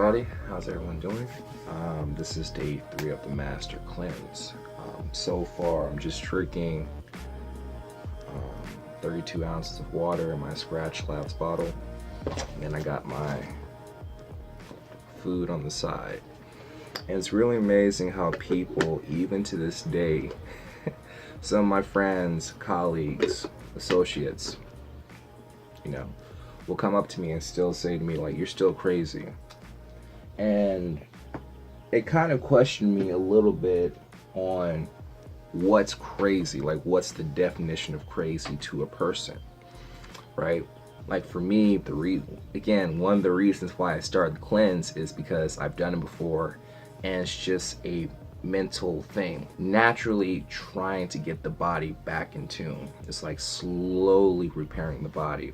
everybody, how's everyone doing? This is day 3 of the Master Cleanse. So far I'm just drinking 32 ounces of water in my Scratch Labs bottle, and then I got my food on the side. And it's really amazing how people, even to this day, some of my friends, colleagues, associates, will come up to me and still say to me, like, you're still crazy. And it kind of questioned me a little bit on what's crazy, like what's the definition of crazy to a person, right? Like for me, one of the reasons why I started the cleanse is because I've done it before, and it's just a mental thing. Naturally trying to get the body back in tune. It's like slowly repairing the body.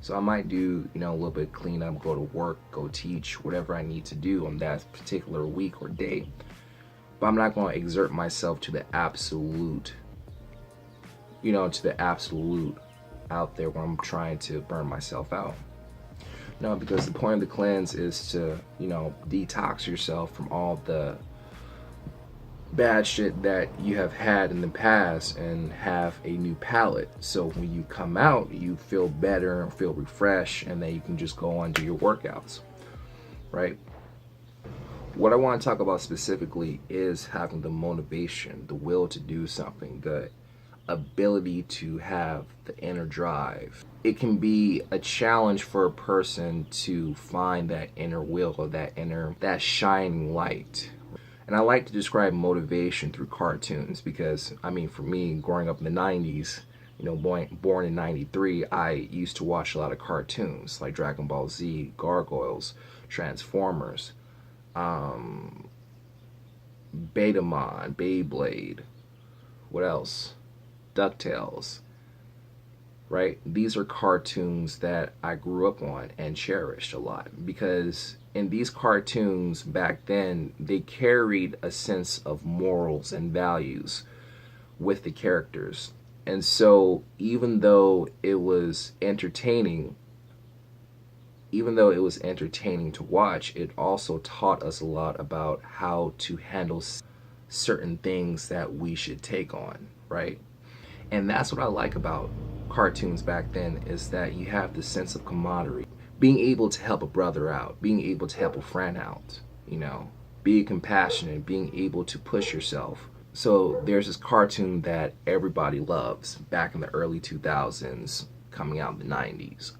So I might do, a little bit of cleanup, go to work, go teach, whatever I need to do on that particular week or day. But I'm not going to exert myself to the absolute, out there where I'm trying to burn myself out. No, because the point of the cleanse is to, detox yourself from all the bad shit that you have had in the past and have a new palate. So when you come out, you feel better and feel refreshed, and then you can just go on to your workouts, right? What I want to talk about specifically is having the motivation, the will to do something, the ability to have the inner drive. It can be a challenge for a person to find that inner will or that shining light. And I like to describe motivation through cartoons because, for me, growing up in the 90s, born in 93, I used to watch a lot of cartoons like Dragon Ball Z, Gargoyles, Transformers, Betamon, Beyblade, what else? DuckTales, right? These are cartoons that I grew up on and cherished a lot because in these cartoons back then, they carried a sense of morals and values with the characters. And so even though it was entertaining to watch, it also taught us a lot about how to handle certain things that we should take on, right? And that's what I like about cartoons back then, is that you have the sense of camaraderie. Being able to help a brother out, being able to help a friend out, being compassionate, being able to push yourself. So there's this cartoon that everybody loves back in the early 2000s, coming out in the 90s,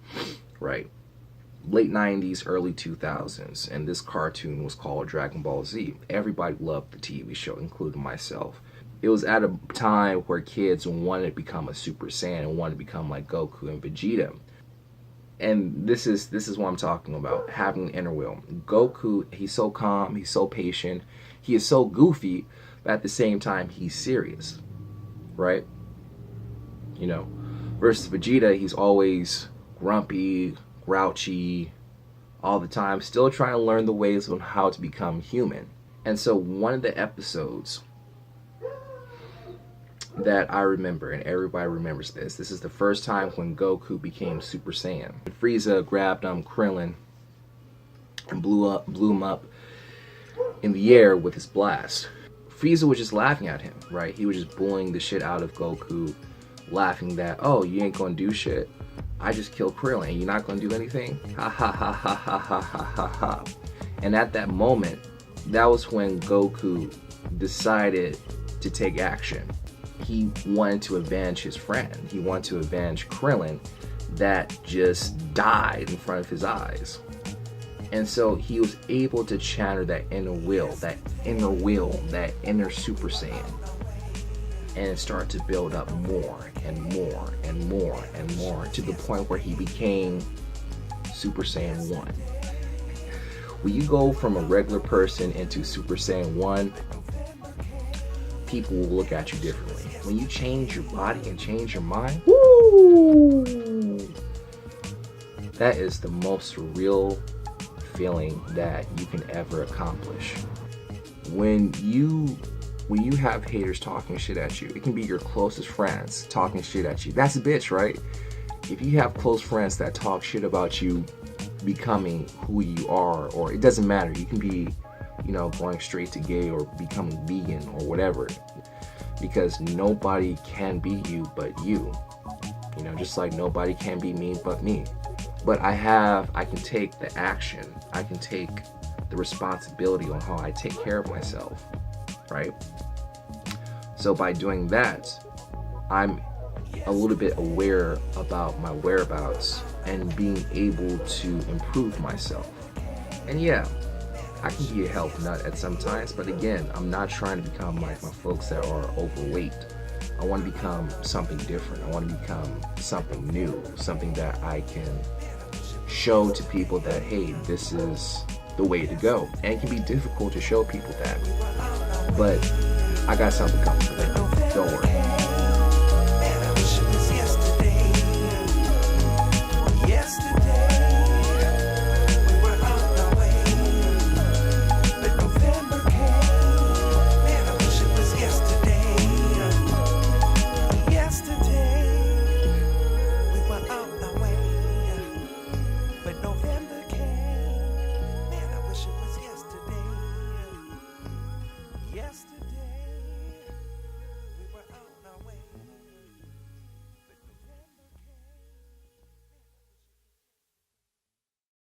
right? Late 90s, early 2000s, and this cartoon was called Dragon Ball Z. Everybody loved the TV show, including myself. It was at a time where kids wanted to become a Super Saiyan and wanted to become like Goku and Vegeta. And this is what I'm talking about, having the inner will. Goku, he's so calm, he's so patient, he is so goofy, but at the same time, he's serious, right? Versus Vegeta, he's always grumpy, grouchy, all the time, still trying to learn the ways on how to become human. And so one of the episodes that I remember, and everybody remembers this is the first time when Goku became Super Saiyan. Frieza grabbed Krillin and blew him up in the air with his blast. Frieza was just laughing at him, right? He was just bullying the shit out of Goku, laughing that, oh, you ain't gonna do shit. I just killed Krillin and you're not gonna do anything? Ha ha ha ha ha ha ha ha ha. And at that moment, that was when Goku decided to take action. He wanted to avenge his friend. He wanted to avenge Krillin that just died in front of his eyes. And so he was able to channel that inner Super Saiyan, and start to build up more and more and more and more to the point where he became Super Saiyan 1. When you go from a regular person into Super Saiyan 1, people will look at you differently. When you change your body and change your mind, woo! That is the most surreal feeling that you can ever accomplish. When you have haters talking shit at you, it can be your closest friends talking shit at you. That's a bitch, right? If you have close friends that talk shit about you becoming who you are, or it doesn't matter. You can be, going straight to gay or becoming vegan or whatever, because nobody can be you but you. Just like nobody can be me but me. But I can take the action. I can take the responsibility on how I take care of myself, right? So by doing that, I'm a little bit aware about my whereabouts and being able to improve myself. And yeah, I can be a health nut at some times, but again, I'm not trying to become like my folks that are overweight. I want to become something different. I want to become something new, something that I can show to people that, hey, this is the way to go. And it can be difficult to show people that, but I got something coming for them. Don't worry. Yesterday.